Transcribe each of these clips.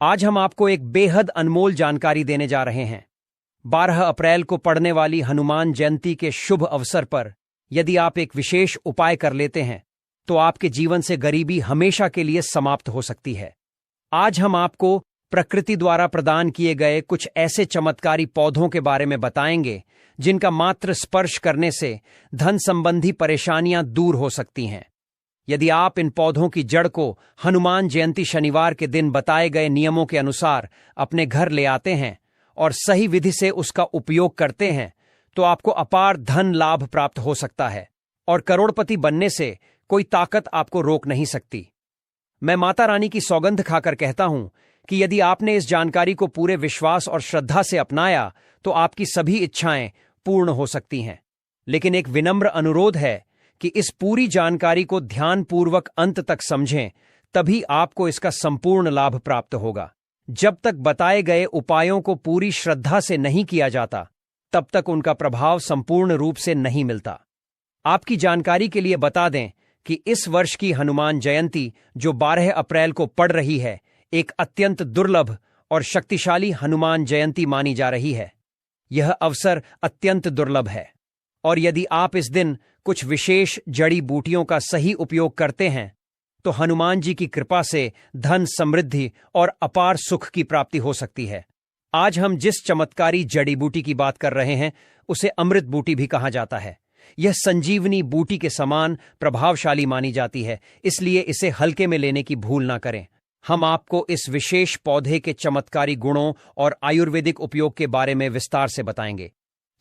आज हम आपको एक बेहद अनमोल जानकारी देने जा रहे हैं। 12 अप्रैल को पड़ने वाली हनुमान जयंती के शुभ अवसर पर यदि आप एक विशेष उपाय कर लेते हैं तो आपके जीवन से गरीबी हमेशा के लिए समाप्त हो सकती है। आज हम आपको प्रकृति द्वारा प्रदान किए गए कुछ ऐसे चमत्कारी पौधों के बारे में बताएंगे जिनका मात्र स्पर्श करने से धन संबंधी परेशानियां दूर हो सकती हैं। यदि आप इन पौधों की जड़ को हनुमान जयंती शनिवार के दिन बताए गए नियमों के अनुसार अपने घर ले आते हैं और सही विधि से उसका उपयोग करते हैं तो आपको अपार धन लाभ प्राप्त हो सकता है और करोड़पति बनने से कोई ताकत आपको रोक नहीं सकती। मैं माता रानी की सौगंध खाकर कहता हूं कि यदि आपने इस जानकारी को पूरे विश्वास और श्रद्धा से अपनाया तो आपकी सभी इच्छाएं पूर्ण हो सकती हैं। लेकिन एक विनम्र अनुरोध है कि इस पूरी जानकारी को ध्यानपूर्वक अंत तक समझें, तभी आपको इसका संपूर्ण लाभ प्राप्त होगा। जब तक बताए गए उपायों को पूरी श्रद्धा से नहीं किया जाता तब तक उनका प्रभाव संपूर्ण रूप से नहीं मिलता। आपकी जानकारी के लिए बता दें कि इस वर्ष की हनुमान जयंती जो 12 अप्रैल को पड़ रही है, एक अत्यंत दुर्लभ और शक्तिशाली हनुमान जयंती मानी जा रही है। यह अवसर अत्यंत दुर्लभ है और यदि आप इस दिन कुछ विशेष जड़ी बूटियों का सही उपयोग करते हैं तो हनुमान जी की कृपा से धन, समृद्धि और अपार सुख की प्राप्ति हो सकती है। आज हम जिस चमत्कारी जड़ी बूटी की बात कर रहे हैं उसे अमृत बूटी भी कहा जाता है। यह संजीवनी बूटी के समान प्रभावशाली मानी जाती है, इसलिए इसे हल्के में लेने की भूल ना करें। हम आपको इस विशेष पौधे के चमत्कारी गुणों और आयुर्वेदिक उपयोग के बारे में विस्तार से बताएंगे।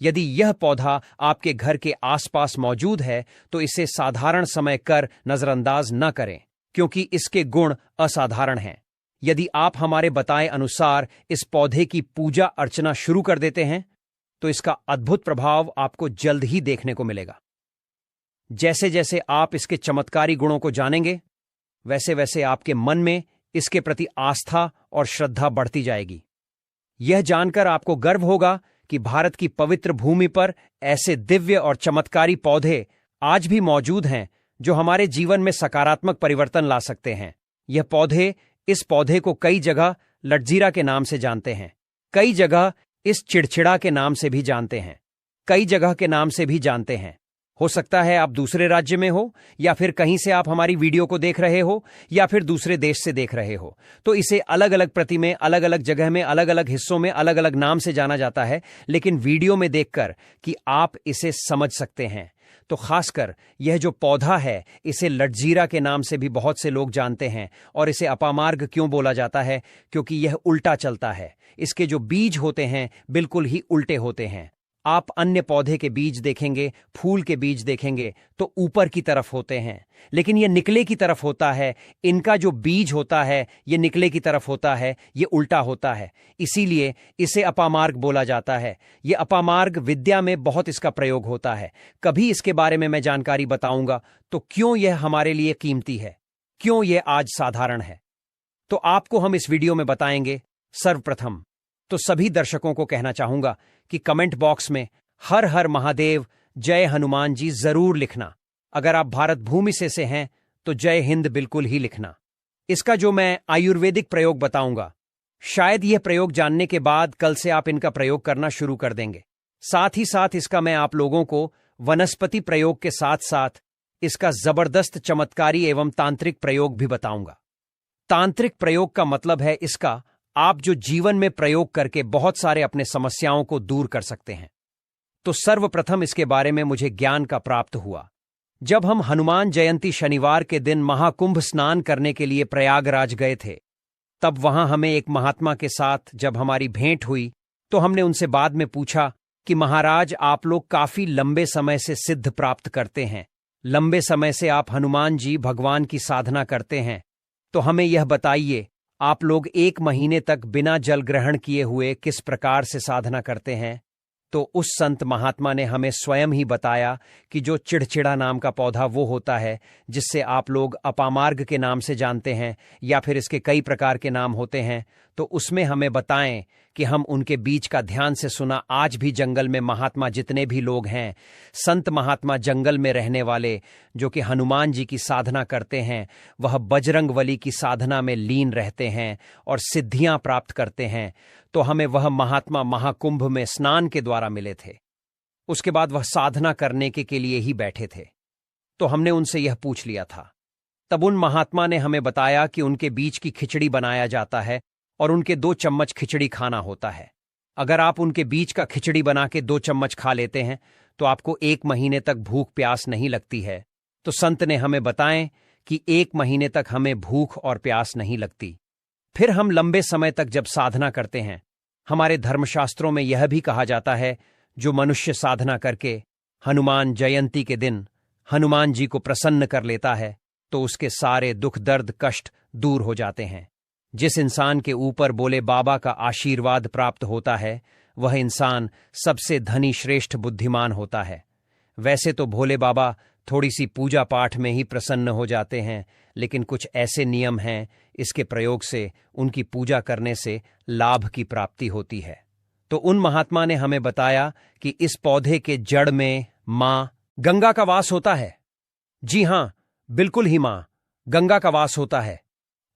यदि यह पौधा आपके घर के आसपास मौजूद है तो इसे साधारण समय कर नजरअंदाज न करें, क्योंकि इसके गुण असाधारण हैं। यदि आप हमारे बताए अनुसार इस पौधे की पूजा अर्चना शुरू कर देते हैं तो इसका अद्भुत प्रभाव आपको जल्द ही देखने को मिलेगा। जैसे जैसे आप इसके चमत्कारी गुणों को जानेंगे वैसे वैसे आपके मन में इसके प्रति आस्था और श्रद्धा बढ़ती जाएगी। यह जानकर आपको गर्व होगा कि भारत की पवित्र भूमि पर ऐसे दिव्य और चमत्कारी पौधे आज भी मौजूद हैं जो हमारे जीवन में सकारात्मक परिवर्तन ला सकते हैं। इस पौधे को कई जगह लटजीरा के नाम से जानते हैं, कई जगह इस चिड़चिड़ा के नाम से भी जानते हैं, कई जगह के नाम से भी जानते हैं। हो सकता है आप दूसरे राज्य में हो या फिर कहीं से आप हमारी वीडियो को देख रहे हो या फिर दूसरे देश से देख रहे हो, तो इसे अलग अलग प्रति में, अलग अलग जगह में, अलग अलग हिस्सों में अलग अलग नाम से जाना जाता है। लेकिन वीडियो में देखकर कि आप इसे समझ सकते हैं तो खासकर यह जो पौधा है इसे लटजीरा के नाम से भी बहुत से लोग जानते हैं। और इसे अपामार्ग क्यों बोला जाता है? क्योंकि यह उल्टा चलता है। इसके जो बीज होते हैं बिल्कुल ही उल्टे होते हैं। आप अन्य पौधे के बीज देखेंगे, फूल के बीज देखेंगे तो ऊपर की तरफ होते हैं, लेकिन यह निकले की तरफ होता है। इनका जो बीज होता है यह निकले की तरफ होता है, यह उल्टा होता है, इसीलिए इसे अपामार्ग बोला जाता है। यह अपामार्ग विद्या में बहुत इसका प्रयोग होता है। कभी इसके बारे में मैं जानकारी बताऊंगा तो क्यों यह हमारे लिए कीमती है, क्यों यह आज साधारण है, तो आपको हम इस वीडियो में बताएंगे। सर्वप्रथम तो सभी दर्शकों को कहना चाहूंगा कि कमेंट बॉक्स में हर हर महादेव, जय हनुमान जी जरूर लिखना। अगर आप भारत भूमि से हैं तो जय हिंद बिल्कुल ही लिखना। इसका जो मैं आयुर्वेदिक प्रयोग बताऊंगा, शायद यह प्रयोग जानने के बाद कल से आप इनका प्रयोग करना शुरू कर देंगे। साथ ही साथ इसका मैं आप लोगों को वनस्पति प्रयोग के साथ साथ इसका जबरदस्त चमत्कारी एवं तांत्रिक प्रयोग भी बताऊंगा। तांत्रिक प्रयोग का मतलब है इसका आप जो जीवन में प्रयोग करके बहुत सारे अपने समस्याओं को दूर कर सकते हैं। तो सर्वप्रथम इसके बारे में मुझे ज्ञान का प्राप्त हुआ जब हम हनुमान जयंती शनिवार के दिन महाकुंभ स्नान करने के लिए प्रयागराज गए थे। तब वहां हमें एक महात्मा के साथ जब हमारी भेंट हुई तो हमने उनसे बाद में पूछा कि महाराज, आप लोग काफी लंबे समय से सिद्ध प्राप्त करते हैं, लंबे समय से आप हनुमान जी भगवान की साधना करते हैं, तो हमें यह बताइए आप लोग 1 महीने तक बिना जल ग्रहण किए हुए किस प्रकार से साधना करते हैं? तो उस संत महात्मा ने हमें स्वयं ही बताया कि जो चिड़चिड़ा नाम का पौधा वो होता है जिससे आप लोग अपामार्ग के नाम से जानते हैं, या फिर इसके कई प्रकार के नाम होते हैं, तो उसमें हमें बताएं कि हम उनके बीच का ध्यान से सुना। आज भी जंगल में महात्मा जितने भी लोग हैं, संत महात्मा जंगल में रहने वाले जो कि हनुमान जी की साधना करते हैं, वह बजरंगबली की साधना में लीन रहते हैं और सिद्धियां प्राप्त करते हैं। तो हमें वह महात्मा महाकुंभ में स्नान के द्वारा मिले थे। उसके बाद वह साधना करने के लिए ही बैठे थे। तो हमने उनसे यह पूछ लिया था। तब उन महात्मा ने हमें बताया कि उनके बीच की खिचड़ी बनाया जाता है और उनके 2 चम्मच खिचड़ी खाना होता है। अगर आप उनके बीच का खिचड़ी बना के 2 चम्मच खा लेते हैं तो आपको 1 महीने तक भूख प्यास नहीं लगती है। तो संत ने हमें बताएं कि 1 महीने तक हमें भूख और प्यास नहीं लगती। फिर हम लंबे समय तक जब साधना करते हैं, हमारे धर्मशास्त्रों में यह भी कहा जाता है, जो मनुष्य साधना करके हनुमान जयंती के दिन हनुमान जी को प्रसन्न कर लेता है तो उसके सारे दुख दर्द कष्ट दूर हो जाते हैं। जिस इंसान के ऊपर बोले बाबा का आशीर्वाद प्राप्त होता है, वह इंसान सबसे धनी श्रेष्ठ बुद्धिमान होता है। वैसे तो भोले बाबा थोड़ी सी पूजा पाठ में ही प्रसन्न हो जाते हैं, लेकिन कुछ ऐसे नियम हैं, इसके प्रयोग से उनकी पूजा करने से लाभ की प्राप्ति होती है। तो उन महात्मा ने हमें बताया कि इस पौधे के जड़ में मां गंगा का वास होता है। जी हां, बिल्कुल ही मां गंगा का वास होता है।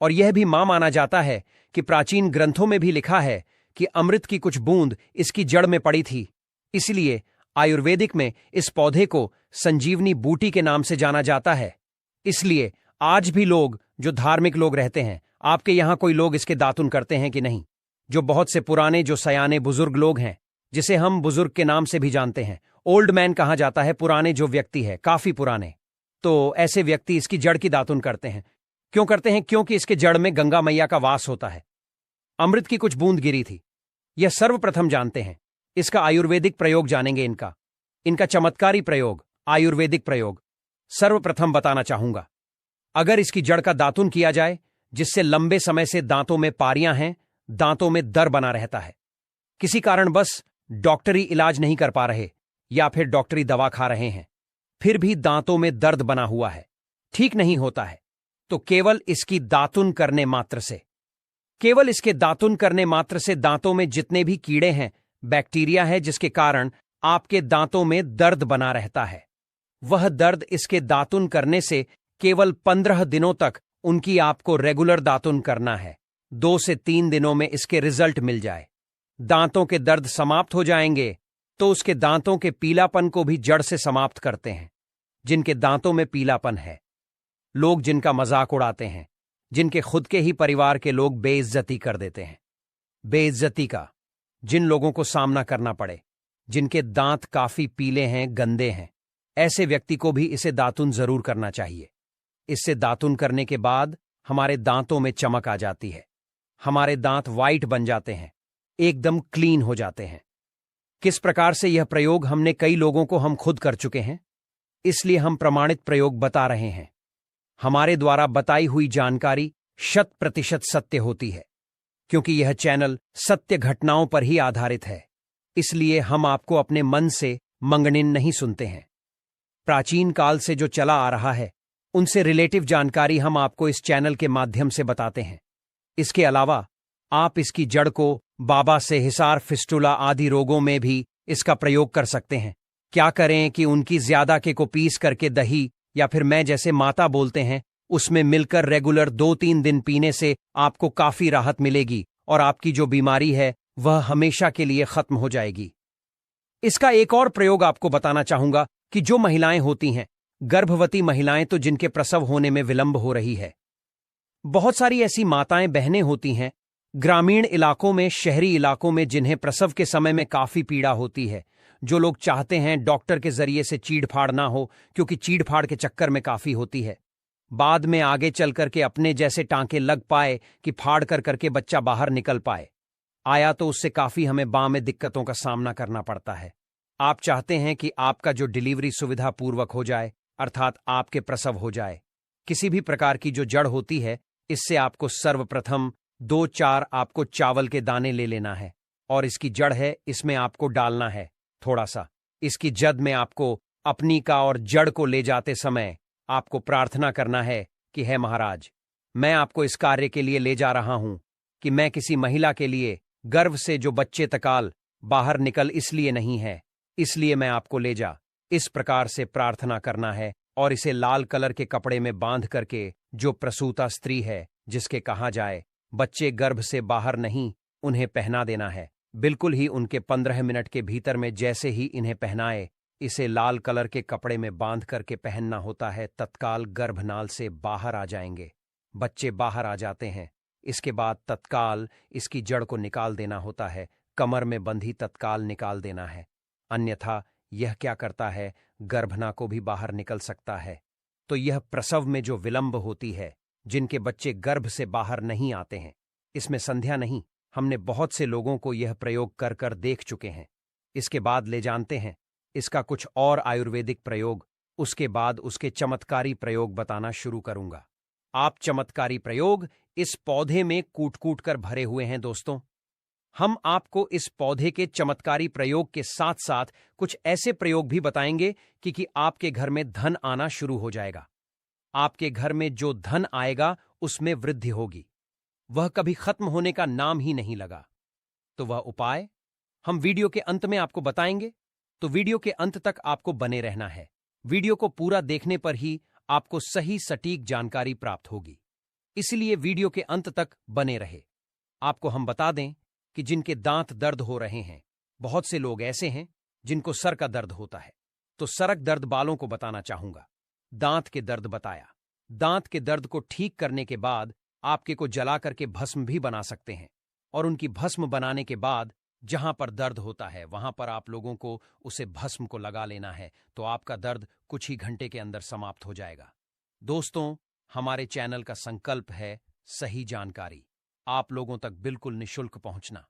और यह भी मां माना जाता है कि प्राचीन ग्रंथों में भी लिखा है कि अमृत की कुछ बूंद इसकी जड़ में पड़ी थी। इसलिए आयुर्वेदिक में इस पौधे को संजीवनी बूटी के नाम से जाना जाता है। इसलिए आज भी लोग जो धार्मिक लोग रहते हैं, आपके यहां कोई लोग इसके दातुन करते हैं कि नहीं? जो बहुत से पुराने जो सयाने बुजुर्ग लोग हैं, जिसे हम बुजुर्ग के नाम से भी जानते हैं, ओल्ड मैन कहा जाता है, पुराने जो व्यक्ति है, काफी पुराने, तो ऐसे व्यक्ति इसकी जड़ की दातुन करते हैं। क्यों करते हैं? क्योंकि इसके जड़ में गंगा मैया का वास होता है। अमृत की कुछ बूंद गिरी थी, यह सर्वप्रथम जानते हैं। इसका आयुर्वेदिक प्रयोग जानेंगे। इनका चमत्कारी प्रयोग, आयुर्वेदिक प्रयोग सर्वप्रथम बताना चाहूंगा। अगर इसकी जड़ का दातुन किया जाए, जिससे लंबे समय से दांतों में पारियां हैं, दांतों में दर्द बना रहता है, किसी कारण बस डॉक्टरी इलाज नहीं कर पा रहे या फिर डॉक्टरी दवा खा रहे हैं, फिर भी दांतों में दर्द बना हुआ है, ठीक नहीं होता है, तो केवल इसकी दातुन करने मात्र से, केवल इसके दातुन करने मात्र से दांतों में जितने भी कीड़े हैं, बैक्टीरिया है, जिसके कारण आपके दांतों में दर्द बना रहता है, वह दर्द इसके दातुन करने से केवल 15 दिनों तक उनकी आपको रेगुलर दातुन करना है। 2 से 3 दिनों में इसके रिजल्ट मिल जाए, दांतों के दर्द समाप्त हो जाएंगे। तो उसके दांतों के पीलापन को भी जड़ से समाप्त करते हैं। जिनके दांतों में पीलापन है, लोग जिनका मजाक उड़ाते हैं, जिनके खुद के ही परिवार के लोग बेइज्जती कर देते हैं, बेइज्जती का जिन लोगों को सामना करना पड़े, जिनके दांत काफी पीले हैं, गंदे हैं, ऐसे व्यक्ति को भी इसे दातुन जरूर करना चाहिए। इससे दातुन करने के बाद हमारे दांतों में चमक आ जाती है, हमारे दांत वाइट बन जाते हैं, एकदम क्लीन हो जाते हैं। किस प्रकार से यह प्रयोग हमने कई लोगों को हम खुद कर चुके हैं, इसलिए हम प्रमाणित प्रयोग बता रहे हैं। हमारे द्वारा बताई हुई जानकारी 100% सत्य होती है, क्योंकि यह चैनल सत्य घटनाओं पर ही आधारित है। इसलिए हम आपको अपने मन से मंगनिन नहीं सुनते हैं। प्राचीन काल से जो चला आ रहा है, उनसे रिलेटिव जानकारी हम आपको इस चैनल के माध्यम से बताते हैं। इसके अलावा आप इसकी जड़ को बाबा से हिसार, फिस्टुला आदि रोगों में भी इसका प्रयोग कर सकते हैं। क्या करें कि उनकी ज्यादा के को पीस करके दही या फिर मैं जैसे माता बोलते हैं, उसमें मिलकर रेगुलर 2-3 दिन पीने से आपको काफी राहत मिलेगी और आपकी जो बीमारी है वह हमेशा के लिए खत्म हो जाएगी। इसका एक और प्रयोग आपको बताना चाहूंगा कि जो महिलाएं होती हैं, गर्भवती महिलाएं, तो जिनके प्रसव होने में विलंब हो रही है, बहुत सारी ऐसी माताएं बहनें होती हैं ग्रामीण इलाकों में, शहरी इलाकों में, जिन्हें प्रसव के समय में काफी पीड़ा होती है। जो लोग चाहते हैं डॉक्टर के जरिए से चीड़फाड़ ना हो, क्योंकि चीड़फाड़ के चक्कर में काफी होती है, बाद में आगे चल करके अपने जैसे टांके लग पाए कि फाड़ कर करके बच्चा बाहर निकल पाए, आया तो उससे काफी हमें बाँ में दिक्कतों का सामना करना पड़ता है। आप चाहते हैं कि आपका जो डिलीवरी सुविधा पूर्वक हो जाए, अर्थात आपके प्रसव हो जाए। किसी भी प्रकार की जो जड़ होती है, इससे आपको सर्वप्रथम 2-4 आपको चावल के दाने ले लेना है और इसकी जड़ है, इसमें आपको डालना है थोड़ा सा इसकी जद में आपको अपनी का और जड़ को ले जाते समय आपको प्रार्थना करना है कि हे महाराज, मैं आपको इस कार्य के लिए ले जा रहा हूं कि मैं किसी महिला के लिए गर्भ से जो बच्चे तकाल बाहर निकल इसलिए नहीं है, इसलिए मैं आपको ले जा। इस प्रकार से प्रार्थना करना है और इसे लाल कलर के कपड़े में बांध करके जो प्रसूता स्त्री है, जिसके कहा जाए बच्चे गर्भ से बाहर नहीं, उन्हें पहना देना है। बिल्कुल ही उनके 15 मिनट के भीतर में जैसे ही इन्हें पहनाए, इसे लाल कलर के कपड़े में बांध करके पहनना होता है, तत्काल गर्भनाल से बाहर आ जाएंगे, बच्चे बाहर आ जाते हैं। इसके बाद तत्काल इसकी जड़ को निकाल देना होता है, कमर में बंधी तत्काल निकाल देना है, अन्यथा यह क्या करता है, गर्भना को भी बाहर निकल सकता है। तो यह प्रसव में जो विलंब होती है, जिनके बच्चे गर्भ से बाहर नहीं आते हैं, इसमें संध्या नहीं। हमने बहुत से लोगों को यह प्रयोग कर कर देख चुके हैं। इसके बाद ले जानते हैं इसका कुछ और आयुर्वेदिक प्रयोग, उसके बाद उसके चमत्कारी प्रयोग बताना शुरू करूंगा। आप चमत्कारी प्रयोग इस पौधे में कूट कूट कर भरे हुए हैं दोस्तों। हम आपको इस पौधे के चमत्कारी प्रयोग के साथ साथ कुछ ऐसे प्रयोग भी बताएंगे कि आपके घर में धन आना शुरू हो जाएगा। आपके घर में जो धन आएगा उसमें वृद्धि होगी, वह कभी खत्म होने का नाम ही नहीं लगा। तो वह उपाय हम वीडियो के अंत में आपको बताएंगे, तो वीडियो के अंत तक आपको बने रहना है। वीडियो को पूरा देखने पर ही आपको सही सटीक जानकारी प्राप्त होगी, इसलिए वीडियो के अंत तक बने रहे। आपको हम बता दें कि जिनके दांत दर्द हो रहे हैं, बहुत से लोग ऐसे हैं जिनको सर का दर्द होता है, तो सरक दर्द बालों को बताना चाहूंगा। दांत के दर्द बताया, दांत के दर्द को ठीक करने के बाद आपके को जला करके भस्म भी बना सकते हैं, और उनकी भस्म बनाने के बाद जहां पर दर्द होता है वहां पर आप लोगों को उसे भस्म को लगा लेना है, तो आपका दर्द कुछ ही घंटे के अंदर समाप्त हो जाएगा। दोस्तों, हमारे चैनल का संकल्प है सही जानकारी आप लोगों तक बिल्कुल निशुल्क पहुंचना।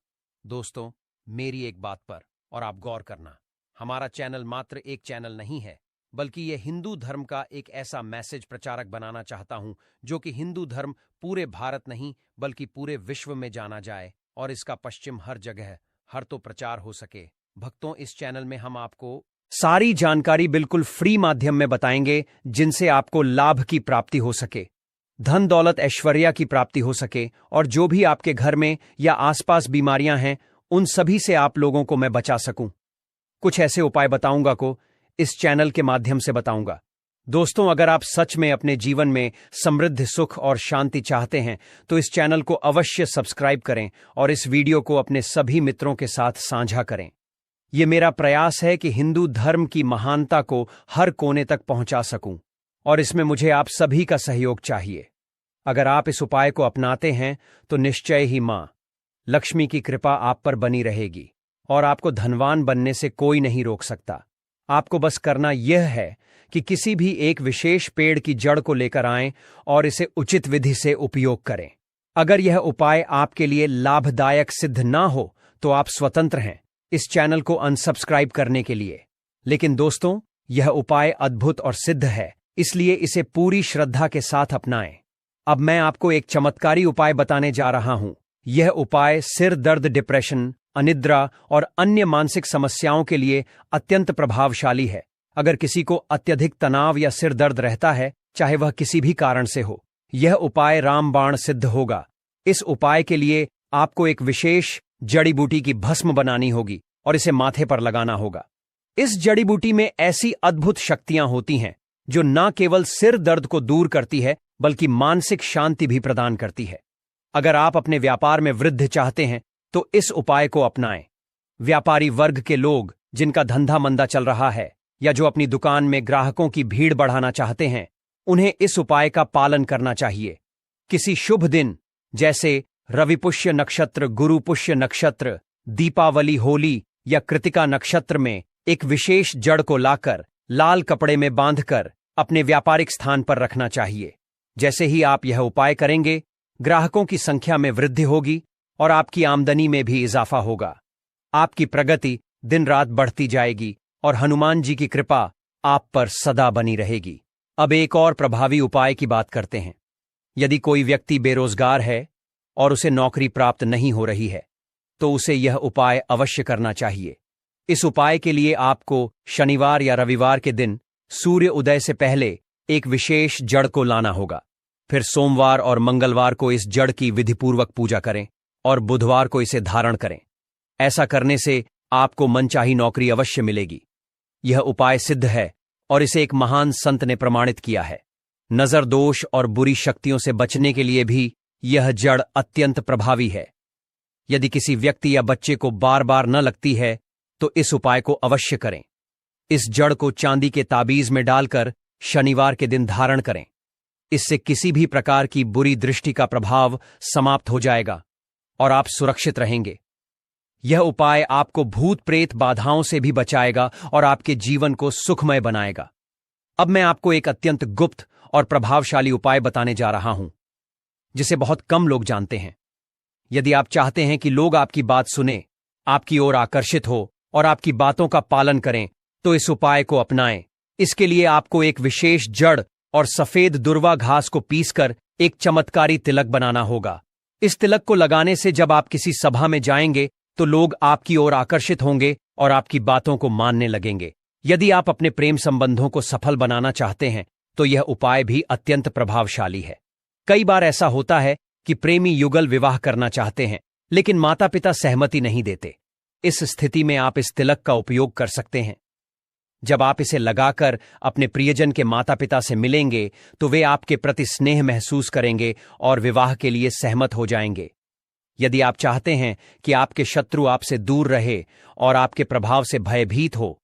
दोस्तों, मेरी एक बात पर और आप गौर करना, हमारा चैनल मात्र एक चैनल नहीं है, बल्कि यह हिंदू धर्म का एक ऐसा मैसेज प्रचारक बनाना चाहता हूं जो कि हिंदू धर्म पूरे भारत नहीं बल्कि पूरे विश्व में जाना जाए और इसका पश्चिम हर जगह हर तो प्रचार हो सके। भक्तों, इस चैनल में हम आपको सारी जानकारी बिल्कुल फ्री माध्यम में बताएंगे, जिनसे आपको लाभ की प्राप्ति हो सके, धन दौलत ऐश्वर्या की प्राप्ति हो सके, और जो भी आपके घर में या आसपास बीमारियां हैं उन सभी से आप लोगों को मैं बचा सकूं। कुछ ऐसे उपाय बताऊंगा को इस चैनल के माध्यम से बताऊंगा। दोस्तों, अगर आप सच में अपने जीवन में समृद्ध सुख और शांति चाहते हैं तो इस चैनल को अवश्य सब्सक्राइब करें और इस वीडियो को अपने सभी मित्रों के साथ साझा करें। यह मेरा प्रयास है कि हिंदू धर्म की महानता को हर कोने तक पहुंचा सकूं, और इसमें मुझे आप सभी का सहयोग चाहिए। अगर आप इस उपाय को अपनाते हैं तो निश्चय ही मां लक्ष्मी की कृपा आप पर बनी रहेगी और आपको धनवान बनने से कोई नहीं रोक सकता। आपको बस करना यह है कि किसी भी एक विशेष पेड़ की जड़ को लेकर आएं और इसे उचित विधि से उपयोग करें। अगर यह उपाय आपके लिए लाभदायक सिद्ध ना हो तो आप स्वतंत्र हैं इस चैनल को अनसब्सक्राइब करने के लिए। लेकिन दोस्तों, यह उपाय अद्भुत और सिद्ध है, इसलिए इसे पूरी श्रद्धा के साथ अपनाएं। अब मैं आपको एक चमत्कारी उपाय बताने जा रहा हूं। यह उपाय सिर दर्द, डिप्रेशन, अनिद्रा और अन्य मानसिक समस्याओं के लिए अत्यंत प्रभावशाली है। अगर किसी को अत्यधिक तनाव या सिर दर्द रहता है, चाहे वह किसी भी कारण से हो, यह उपाय रामबाण सिद्ध होगा। इस उपाय के लिए आपको एक विशेष जड़ी बूटी की भस्म बनानी होगी और इसे माथे पर लगाना होगा। इस जड़ी बूटी में ऐसी अद्भुत शक्तियां होती हैं जो न केवल सिर दर्द को दूर करती है बल्कि मानसिक शांति भी प्रदान करती है। अगर आप अपने व्यापार में वृद्धि चाहते हैं तो इस उपाय को अपनाएं। व्यापारी वर्ग के लोग जिनका धंधा मंदा चल रहा है या जो अपनी दुकान में ग्राहकों की भीड़ बढ़ाना चाहते हैं, उन्हें इस उपाय का पालन करना चाहिए। किसी शुभ दिन जैसे रविपुष्य नक्षत्र, गुरुपुष्य नक्षत्र, दीपावली, होली या कृतिका नक्षत्र में एक विशेष जड़ को लाकर लाल कपड़े में बांधकर अपने व्यापारिक स्थान पर रखना चाहिए। जैसे ही आप यह उपाय करेंगे, ग्राहकों की संख्या में वृद्धि होगी और आपकी आमदनी में भी इजाफा होगा। आपकी प्रगति दिन रात बढ़ती जाएगी और हनुमान जी की कृपा आप पर सदा बनी रहेगी। अब एक और प्रभावी उपाय की बात करते हैं। यदि कोई व्यक्ति बेरोजगार है और उसे नौकरी प्राप्त नहीं हो रही है, तो उसे यह उपाय अवश्य करना चाहिए। इस उपाय के लिए आपको शनिवार या रविवार के दिन सूर्य उदय से पहले एक विशेष जड़ को लाना होगा। फिर सोमवार और मंगलवार को इस जड़ की विधिपूर्वक पूजा करें और बुधवार को इसे धारण करें। ऐसा करने से आपको मनचाही नौकरी अवश्य मिलेगी। यह उपाय सिद्ध है और इसे एक महान संत ने प्रमाणित किया है। नजर दोष और बुरी शक्तियों से बचने के लिए भी यह जड़ अत्यंत प्रभावी है। यदि किसी व्यक्ति या बच्चे को बार बार न लगती है तो इस उपाय को अवश्य करें। इस जड़ को चांदी के ताबीज में डालकर शनिवार के दिन धारण करें। इससे किसी भी प्रकार की बुरी दृष्टि का प्रभाव समाप्त हो जाएगा और आप सुरक्षित रहेंगे। यह उपाय आपको भूत प्रेत बाधाओं से भी बचाएगा और आपके जीवन को सुखमय बनाएगा। अब मैं आपको एक अत्यंत गुप्त और प्रभावशाली उपाय बताने जा रहा हूं, जिसे बहुत कम लोग जानते हैं। यदि आप चाहते हैं कि लोग आपकी बात सुने, आपकी ओर आकर्षित हो और आपकी बातों का पालन करें, तो इस उपाय को अपनाएं। इसके लिए आपको एक विशेष जड़ और सफेद दुर्वा घास को पीसकर एक चमत्कारी तिलक बनाना होगा। इस तिलक को लगाने से जब आप किसी सभा में जाएंगे तो लोग आपकी ओर आकर्षित होंगे और आपकी बातों को मानने लगेंगे। यदि आप अपने प्रेम संबंधों को सफल बनाना चाहते हैं तो यह उपाय भी अत्यंत प्रभावशाली है। कई बार ऐसा होता है कि प्रेमी युगल विवाह करना चाहते हैं, लेकिन माता पिता सहमति नहीं देते। इस स्थिति में आप इस तिलक का उपयोग कर सकते हैं। जब आप इसे लगाकर अपने प्रियजन के माता पिता से मिलेंगे तो वे आपके प्रति स्नेह महसूस करेंगे और विवाह के लिए सहमत हो जाएंगे। यदि आप चाहते हैं कि आपके शत्रु आपसे दूर रहे और आपके प्रभाव से भयभीत हो,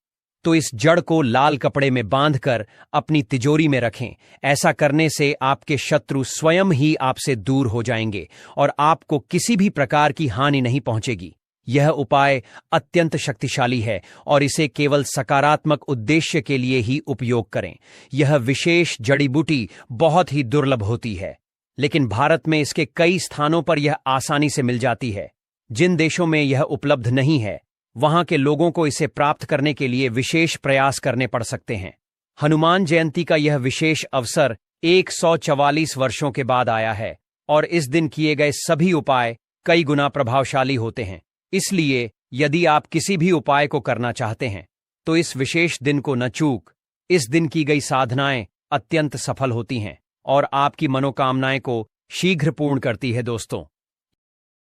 तो इस जड़ को लाल कपड़े में बांधकर अपनी तिजोरी में रखें। ऐसा करने से आपके शत्रु स्वयं ही आपसे दूर हो जाएंगे और आपको किसी भी प्रकार की हानि नहीं पहुंचेगी। यह उपाय अत्यंत शक्तिशाली है और इसे केवल सकारात्मक उद्देश्य के लिए ही उपयोग करें। यह विशेष जड़ी बूटी बहुत ही दुर्लभ होती है, लेकिन भारत में इसके कई स्थानों पर यह आसानी से मिल जाती है। जिन देशों में यह उपलब्ध नहीं है, वहां के लोगों को इसे प्राप्त करने के लिए विशेष प्रयास करने पड़ सकते हैं। हनुमान जयंती का यह विशेष अवसर 144 वर्षों के बाद आया है और इस दिन किए गए सभी उपाय कई गुना प्रभावशाली होते हैं। इसलिए यदि आप किसी भी उपाय को करना चाहते हैं तो इस विशेष दिन को न चूक। इस दिन की गई साधनाएं अत्यंत सफल होती हैं और आपकी मनोकामनाएं को शीघ्र पूर्ण करती है। दोस्तों,